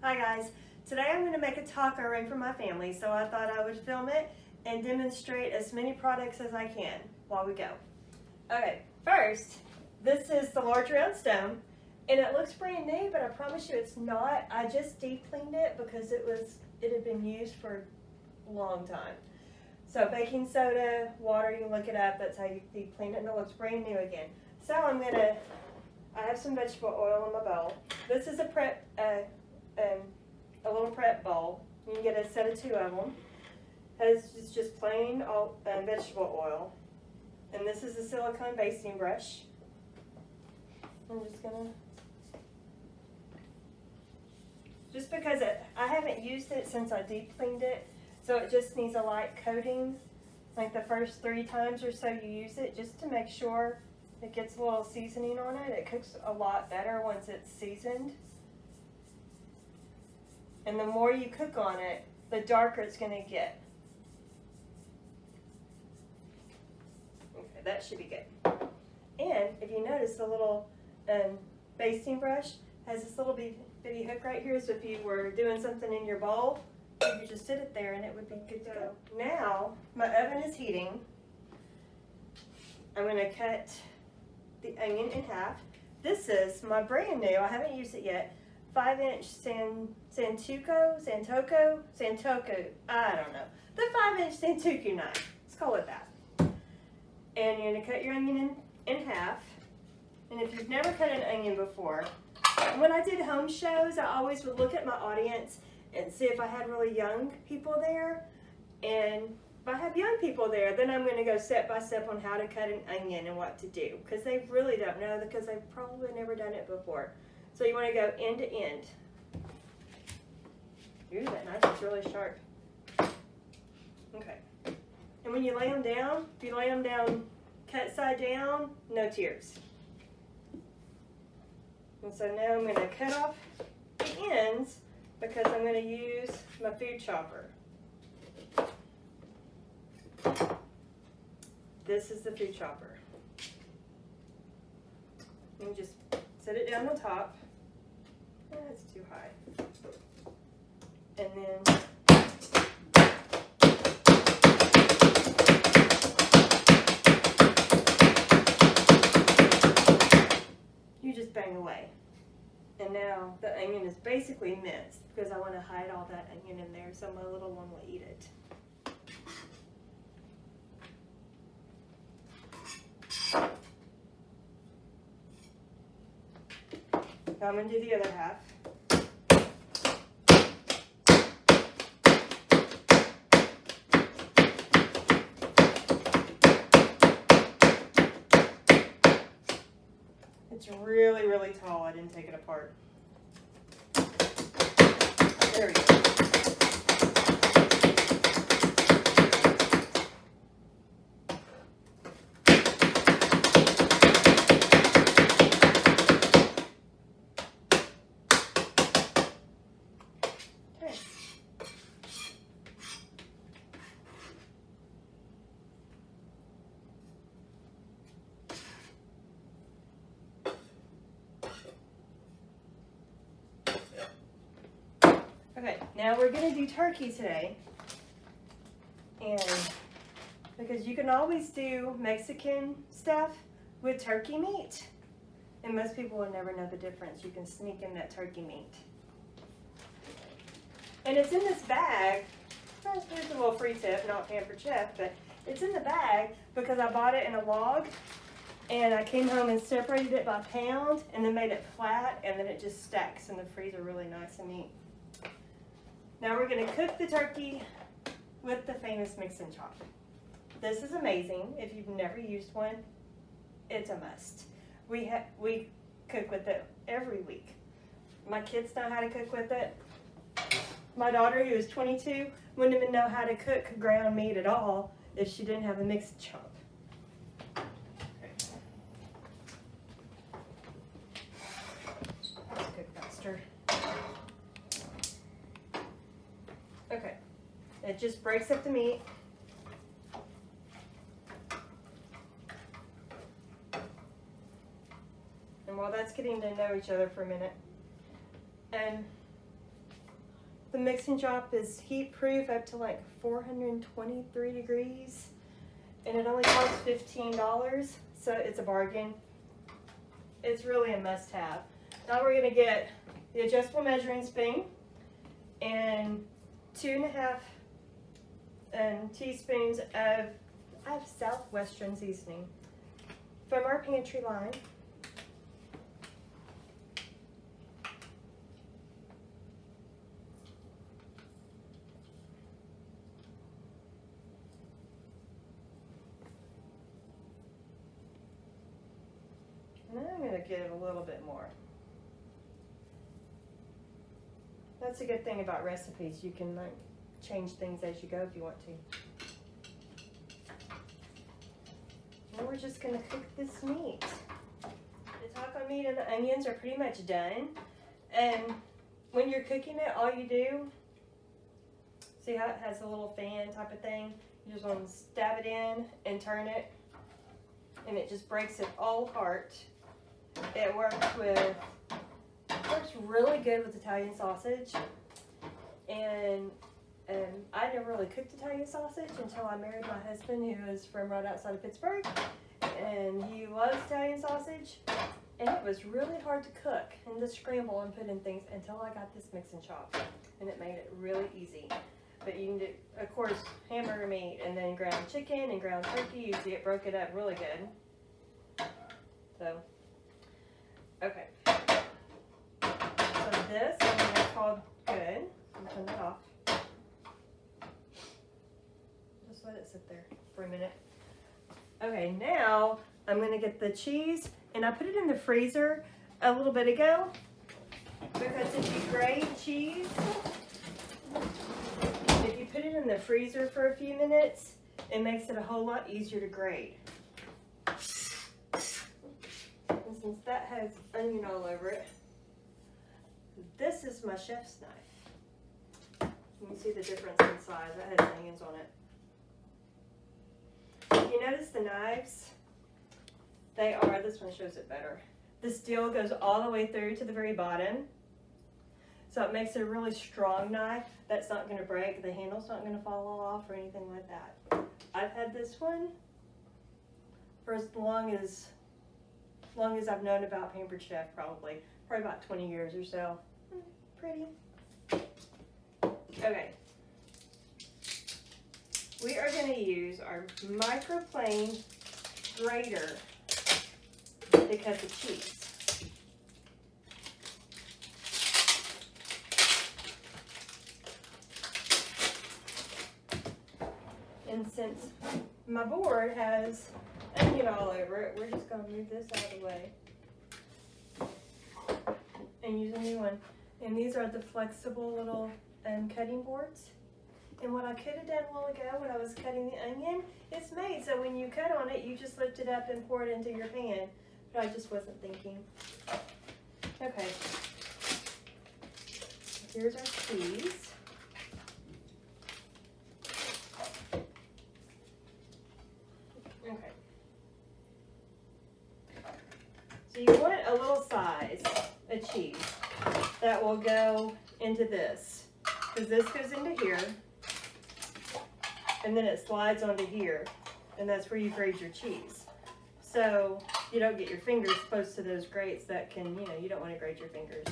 Hi guys, today I'm going to make a taco ring for my family, so I thought I would film it and demonstrate as many products as I can while we go. Okay, first, this is the large round stone, and it looks brand new, but I promise you it's not. I just deep cleaned it because it had been used for a long time. So baking soda, water, you can look it up, that's how you deep clean it, and it looks brand new again. So I have some vegetable oil in my bowl. This is a little prep bowl. You can get a set of 2 of them. It's just plain vegetable oil. And this is a silicone basting brush. I'm just because I haven't used it since I deep cleaned it, so it just needs a light coating, like the first 3 times or so you use it, just to make sure it gets a little seasoning on it. It cooks a lot better once it's seasoned. And the more you cook on it, the darker it's going to get. Okay, that should be good. And if you notice, the little basting brush has this little bitty hook right here, so if you were doing something in your bowl, you could just sit it there and it would be good to go. Now, my oven is heating. I'm going to cut the onion in half. This is my brand new, I haven't used it yet, 5-inch Santoku, I don't know. The 5-inch Santoku knife, let's call it that. And you're going to cut your onion in half. And if you've never cut an onion before, when I did home shows, I always would look at my audience and see if I had really young people there. And if I have young people there, then I'm going to go step by step on how to cut an onion and what to do, because they really don't know, because they've probably never done it before. So you want to go end to end. Ooh, that knife is really sharp. Okay. And when you lay them down, if you lay them down cut side down, no tears. And so now I'm going to cut off the ends because I'm going to use my food chopper. This is the food chopper. And just set it down on top. That's too high. And then you just bang away. And now the onion is basically minced because I want to hide all that onion in there so my little one will eat it. Now I'm going to do the other half. It's really, really tall. I didn't take it apart. There we go. Okay, now we're going to do turkey today, and because you can always do Mexican stuff with turkey meat, and most people will never know the difference. You can sneak in that turkey meat. And it's in this bag. Here's a little free tip, not Pampered Chef, but it's in the bag because I bought it in a log, and I came home and separated it by pound, and then made it flat, and then it just stacks in the freezer really nice and neat. Now we're going to cook the turkey with the famous mix and chop. This is amazing. If you've never used one, it's a must. We cook with it every week. My kids know how to cook with it. My daughter, who is 22, wouldn't even know how to cook ground meat at all if she didn't have a mix and chop. Let's cook faster. Okay, it just breaks up the meat. And while that's getting to know each other for a minute, and mixing shop is heat proof up to like 423 degrees, and it only costs $15, so it's a bargain. It's really a must-have. Now we're gonna get the adjustable measuring spoon and 2.5 teaspoons of Southwestern seasoning from our pantry line. And then I'm going to get a little bit more. That's a good thing about recipes. You can like change things as you go if you want to. Now we're just going to cook this meat. The taco meat and the onions are pretty much done. And when you're cooking it, all you do, see how it has a little fan type of thing? You just want to stab it in and turn it, and it just breaks it all apart. It works really good with Italian sausage, and I never really cooked Italian sausage until I married my husband, who is from right outside of Pittsburgh, and he loves Italian sausage, and it was really hard to cook and to scramble and put in things until I got this mix and chop, and it made it really easy. But you can do, of course, hamburger meat and then ground chicken and ground turkey. You see it broke it up really good. So, okay. So this I'm going to call good. I'm turn it off. Just let it sit there for a minute. Okay, now I'm going to get the cheese, and I put it in the freezer a little bit ago because if you grate cheese, if you put it in the freezer for a few minutes, it makes it a whole lot easier to grate. And since that has onion all over it, this is my chef's knife. You can see the difference in size. That has onions on it. If you notice the knives, they are, this one shows it better. The steel goes all the way through to the very bottom. So it makes it a really strong knife that's not going to break. The handle's not going to fall off or anything like that. I've had this one for as long as I've known about Pampered Chef, probably about 20 years or so. Pretty. Okay. We are going to use our microplane grater to cut the cheese. And since my board has onion all over it, we're just going to move this out of the way and use a new one. And these are the flexible little cutting boards. And what I could have done a while ago when I was cutting the onion, it's made so when you cut on it, you just lift it up and pour it into your pan. But I just wasn't thinking. Okay. Here's our cheese. Okay. So you want a little size of cheese that will go into this, because this goes into here, and then it slides onto here, and that's where you grate your cheese. So you don't get your fingers close to those grates that can, you don't want to grate your fingers.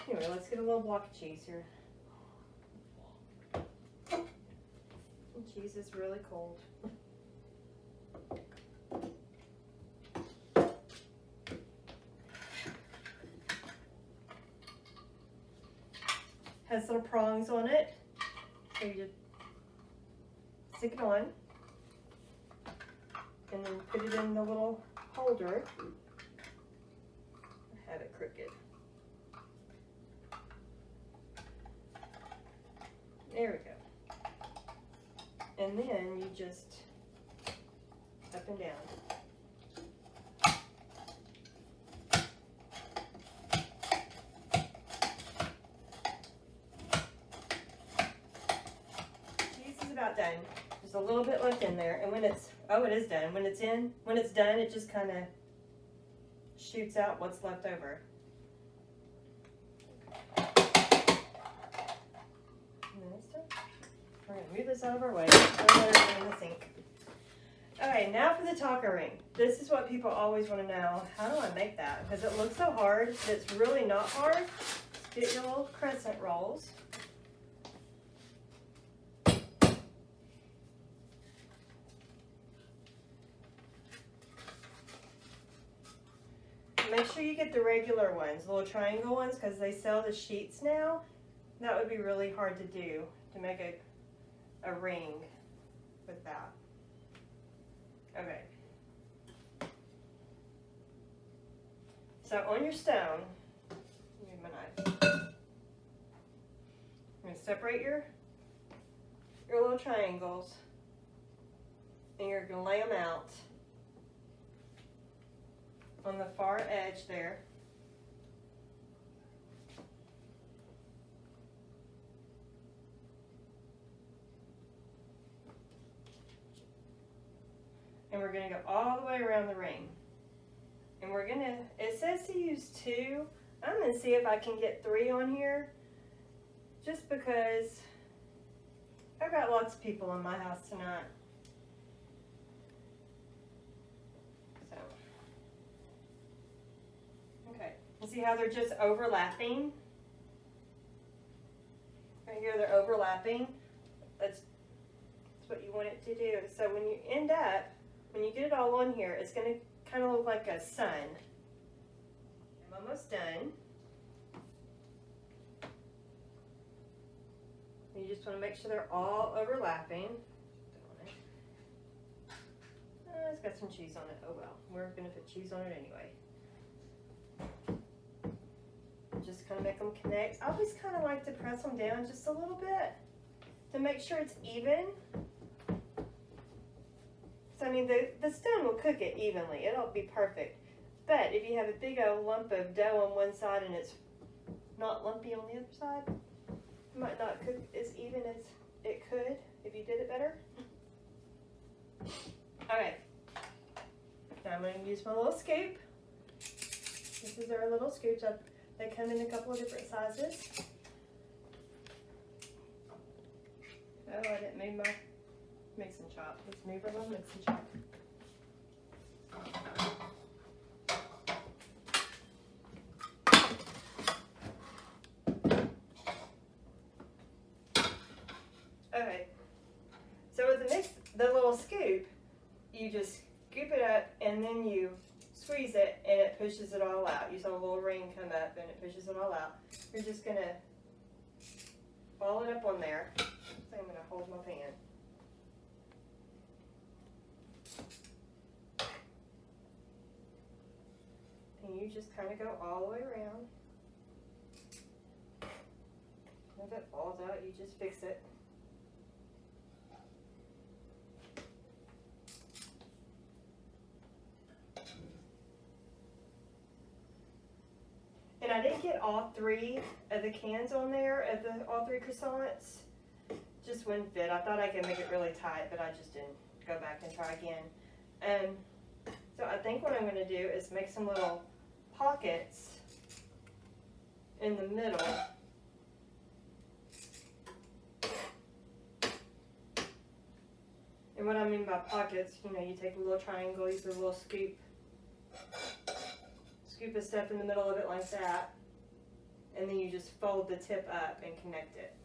Anyway, let's get a little block of cheese here. And cheese is really cold. Has little prongs on it, so you just stick it on, and then put it in the little holder. I have it crooked. There we go. And then you just up and down. About done. There's a little bit left in there, and when it's it is done. When it's done, it just kind of shoots out what's left over. We're gonna move this out of our way. Throw that in the sink. Okay, now for the taco ring. This is what people always want to know. How do I make that? Because it looks so hard, but it's really not hard. Get your little crescent rolls. Make sure you get the regular ones, the little triangle ones, because they sell the sheets now. That would be really hard to do, to make a ring with that. Okay. So on your stone, move my knife. I'm going to separate your little triangles, and you're going to lay them out on the far edge there. And we're going to go all the way around the ring. And we're going to, it says to use 2. I'm going to see if I can get 3 on here, just because I've got lots of people in my house tonight. So, okay, you see how they're just overlapping? Right here they're overlapping. That's what you want it to do. So when you end up, when you get it all on here, it's going to kind of look like a sun. I'm almost done. You just want to make sure they're all overlapping. It's got some cheese on it. Oh well, we're going to put cheese on it anyway. Just kind of make them connect. I always kind of like to press them down just a little bit to make sure it's even. So I mean, the stone will cook it evenly. It'll be perfect. But if you have a big old lump of dough on one side and it's not lumpy on the other side, it might not cook as even as it could if you did it better. Okay. Now I'm going to use my little scoop. This is our little scoops. They come in a couple of different sizes. Oh, I didn't move my mix and chop. Let's move our little mix and chop. Okay, so with the little scoop, you just scoop it up and then you squeeze it and it pushes it all out. You saw a little ring come up and it pushes it all out. You're just going to ball it up on there. So I'm going to hold my pan. And you just kind of go all the way around. If it falls out, you just fix it. And I didn't get all 3 of the cans on there, of all 3 croissants. Just wouldn't fit. I thought I could make it really tight, but I just didn't. Go back and try again. So I think what I'm going to do is make some little pockets in the middle. And what I mean by pockets, you know, you take a little triangle, you put a little scoop of stuff in the middle of it like that, and then you just fold the tip up and connect it.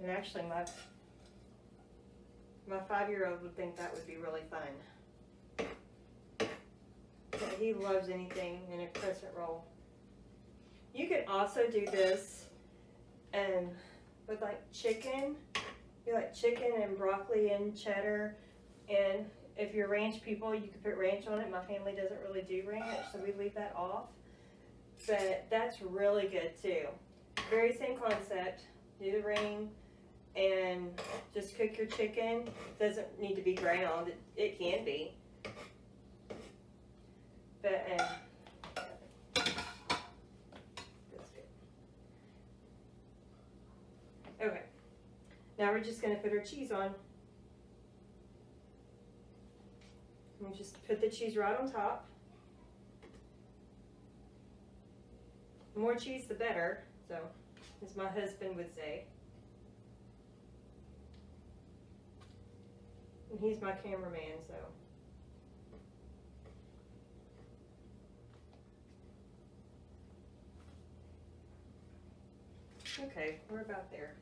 And actually my 5-year-old would think that would be really fun. Yeah, he loves anything in a crescent roll. You could also do this with like chicken. You like chicken and broccoli and cheddar, and if you're ranch people, you could put ranch on it. My family doesn't really do ranch, so we leave that off. But that's really good too. Very same concept. Do the ring and just cook your chicken. It doesn't need to be ground. It can be. But that's good. Okay. Now we're just going to put our cheese on. And just put the cheese right on top. The more cheese, the better. So, as my husband would say. And he's my cameraman, so. Okay, we're about there.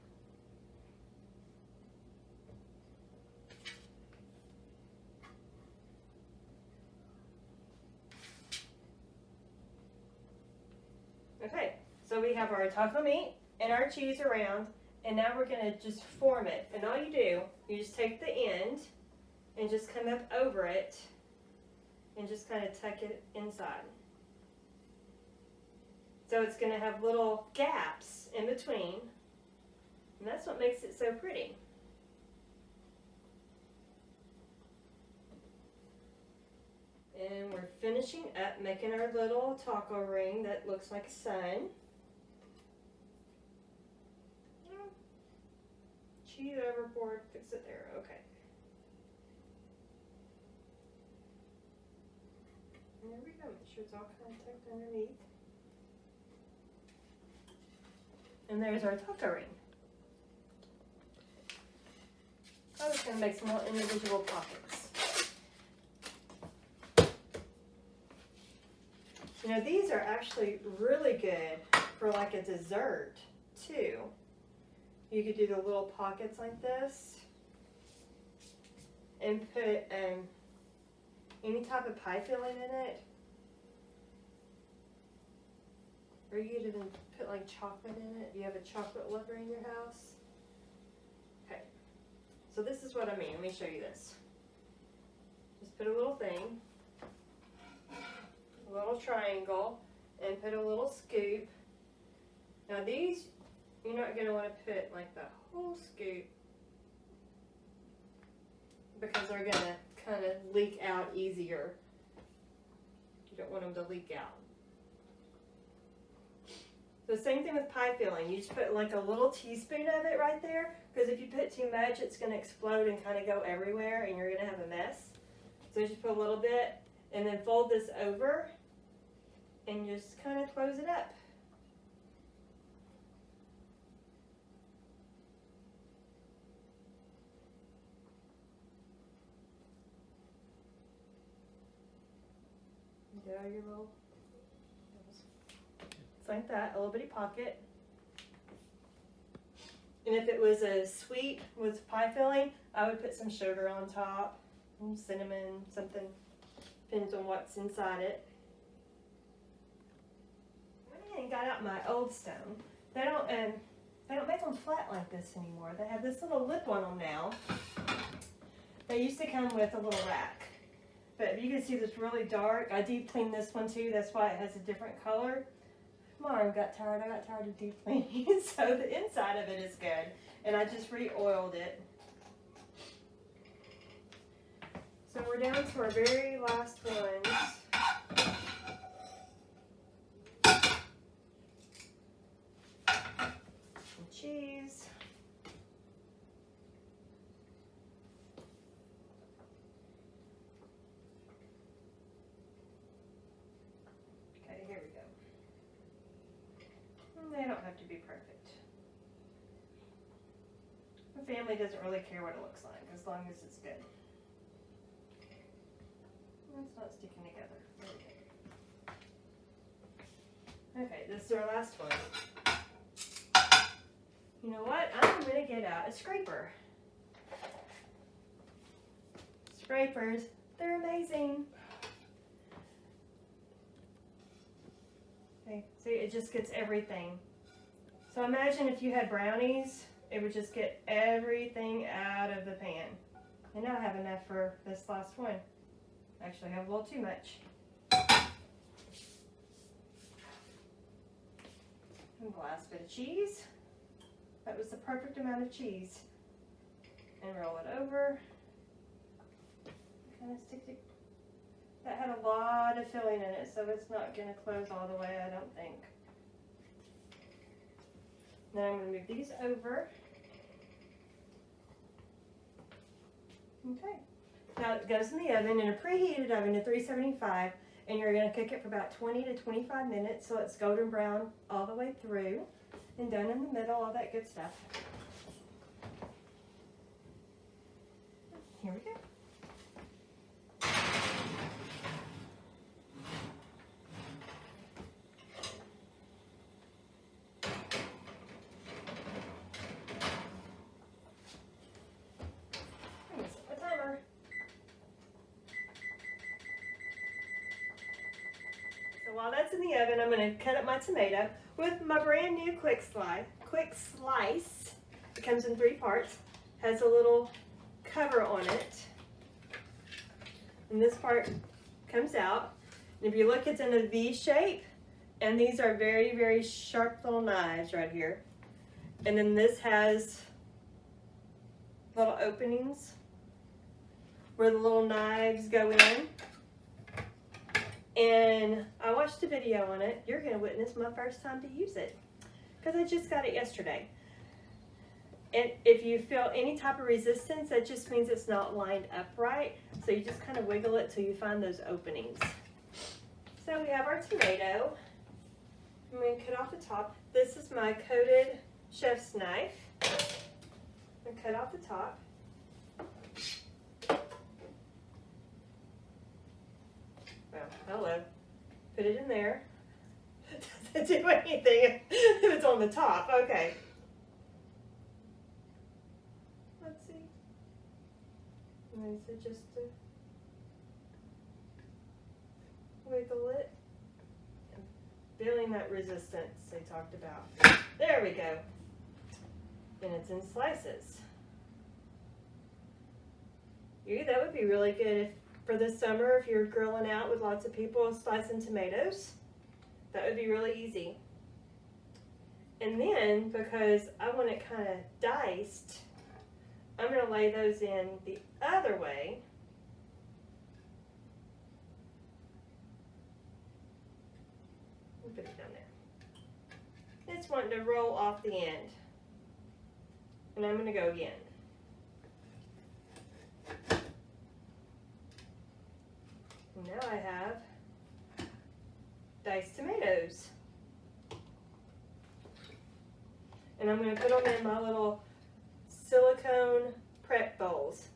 Okay, so we have our taco meat and our cheese around, and now we're gonna just form it. And all you do, you just take the end and just come up over it and just kind of tuck it inside. So it's gonna have little gaps in between, and that's what makes it so pretty. And we're finishing up making our little taco ring that looks like a sun. Cheese overboard, fix it there, okay. And there we go, make sure it's all kind of tucked underneath. And there's our taco ring. I was going to make some more individual pockets. You know, these are actually really good for like a dessert too. You could do the little pockets like this and put any type of pie filling in it. Or you could even put like chocolate in it. Do you have a chocolate lover in your house? Okay. So this is what I mean. Let me show you this. Just put a little thing, a little triangle, and put a little scoop. Now these, you're not going to want to put like the whole scoop because they're going to kind of leak out easier. You don't want them to leak out. So same thing with pie filling. You just put like a little teaspoon of it right there, because if you put too much, it's going to explode and kind of go everywhere and you're going to have a mess. So just put a little bit and then fold this over and just kind of close it up. Get out your little, it's like that, a little bitty pocket. And if it was a sweet with pie filling, I would put some sugar on top, cinnamon, something, depends on what's inside it. I went ahead and got out my old stone. They don't make them flat like this anymore. They have this little lip on them now. They used to come with a little rack. But you can see this really dark. I deep cleaned this one too. That's why it has a different color. My arm got tired. I got tired of deep cleaning. So the inside of it is good. And I just re-oiled it. So we're down to our very last ones. Some cheese. They don't have to be perfect. My family doesn't really care what it looks like as long as it's good. It's not sticking together. Okay, this is our last one. You know what? I'm going to get out a scraper. Scrapers, they're amazing. Okay, see, it just gets everything. So imagine if you had brownies, it would just get everything out of the pan. And now I have enough for this last one. Actually, I have a little too much. And the last bit of cheese. That was the perfect amount of cheese. And roll it over. Kind of stick it. That had a lot of filling in it, so it's not going to close all the way, I don't think. Then I'm going to move these over. Okay. Now it goes in the oven, in a preheated oven to 375, and you're going to cook it for about 20 to 25 minutes so it's golden brown all the way through. and down in the middle, all that good stuff. Here we go. So while that's in the oven, I'm going to cut up my tomato with my brand new quick slice. It comes in 3 parts, has a little cover on it, and this part comes out. And if you look, it's in a V shape, and these are very, very sharp little knives right here. And then this has little openings where the little knives go in. And I watched a video on it. You're going to witness my first time to use it because I just got it yesterday. And if you feel any type of resistance, that just means it's not lined up right. So you just kind of wiggle it till you find those openings. So we have our tomato. I'm going to cut off the top. This is my coated chef's knife. I'm going to cut off the top. Hello. Put it in there. Doesn't do anything if it's on the top. Okay. Let's see. Is it just to wiggle it? Feeling that resistance they talked about. There we go. And it's in slices. That would be really good for this summer if you're grilling out with lots of people, slicing tomatoes. That would be really easy. And then, because I want it kind of diced, I'm going to lay those in the other way. Put it down there. It's wanting to roll off the end. And I'm going to go again. Now I have diced tomatoes. And I'm going to put them in my little silicone prep bowls.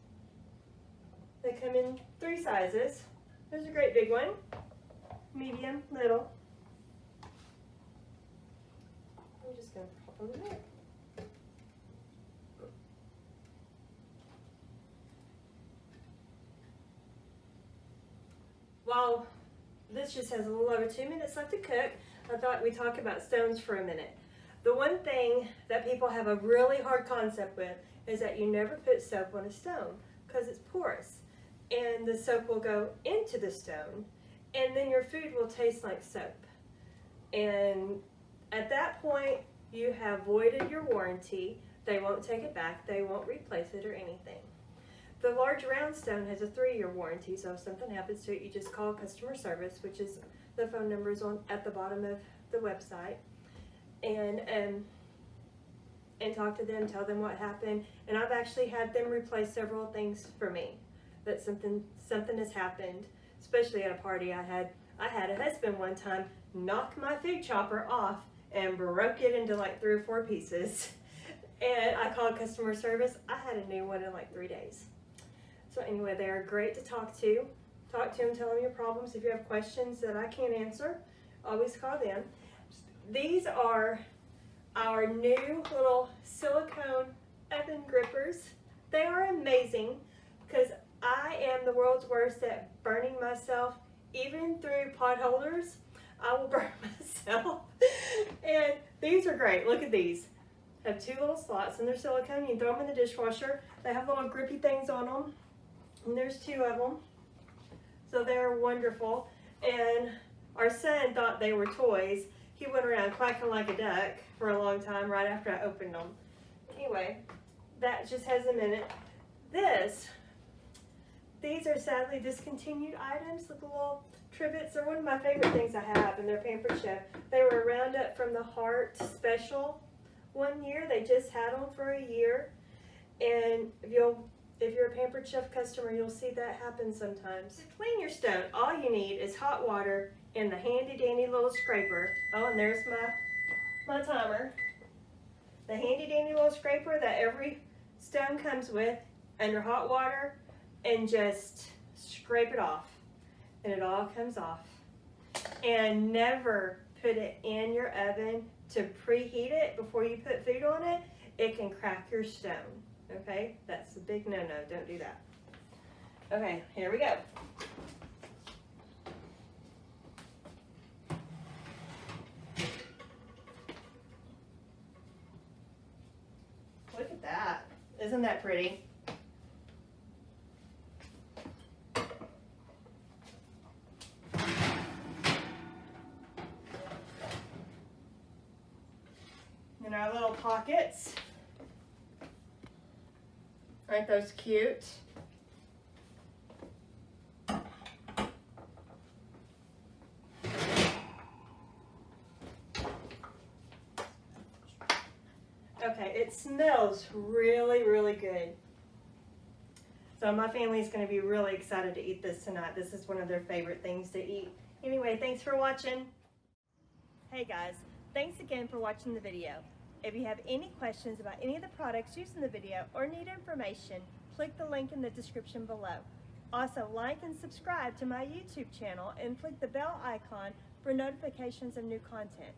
They come in 3 sizes. There's a great big one, medium, little. I'm just going to pop them in there. While this just has a little over 2 minutes left to cook, I thought we'd talk about stones for a minute. The one thing that people have a really hard concept with is that you never put soap on a stone because it's porous. And the soap will go into the stone, and then your food will taste like soap. And at that point, you have voided your warranty. They won't take it back. They won't replace it or anything. The large round stone has a 3-year warranty, so if something happens to it, you just call customer service, which is the phone numbers on at the bottom of the website, and talk to them, tell them what happened. And I've actually had them replace several things for me. That something has happened, especially at a party I had. I had a husband one time knock my food chopper off and broke it into like 3 or 4 pieces. And I called customer service. I had a new one in like 3 days. So anyway, they are great to talk to. Talk to them, tell them your problems. If you have questions that I can't answer, always call them. These are our new little silicone oven grippers. They are amazing because I am the world's worst at burning myself. Even through pot holders, I will burn myself. And these are great. Look at these. Have 2 little slots and they're silicone. You can throw them in the dishwasher. They have little grippy things on them. And there's 2 of them. So they're wonderful. And our son thought they were toys. He went around quacking like a duck for a long time right after I opened them. Anyway, that just has a minute. These are sadly discontinued items. Look, the little trivets. They're one of my favorite things I have, and they're Pampered Chef. They were a Roundup from the Heart special one year. They just had them for a year. And if you're a Pampered Chef customer, you'll see that happen sometimes. To clean your stone, all you need is hot water and the handy dandy little scraper. Oh, and there's my timer. the handy dandy little scraper that every stone comes with under hot water and just scrape it off. And it all comes off. And never put it in your oven to preheat it before you put food on it. It can crack your stone. Okay, that's a big no-no. Don't do that. Okay, here we go. Look at that. Isn't that pretty? In our little pockets. Aren't those cute? Okay, it smells really, really good. So my family's going to be really excited to eat this tonight. This is one of their favorite things to eat. Anyway, thanks for watching. Hey guys, thanks again for watching the video. If you have any questions about any of the products used in the video or need information, click the link in the description below. Also, like and subscribe to my YouTube channel and click the bell icon for notifications of new content.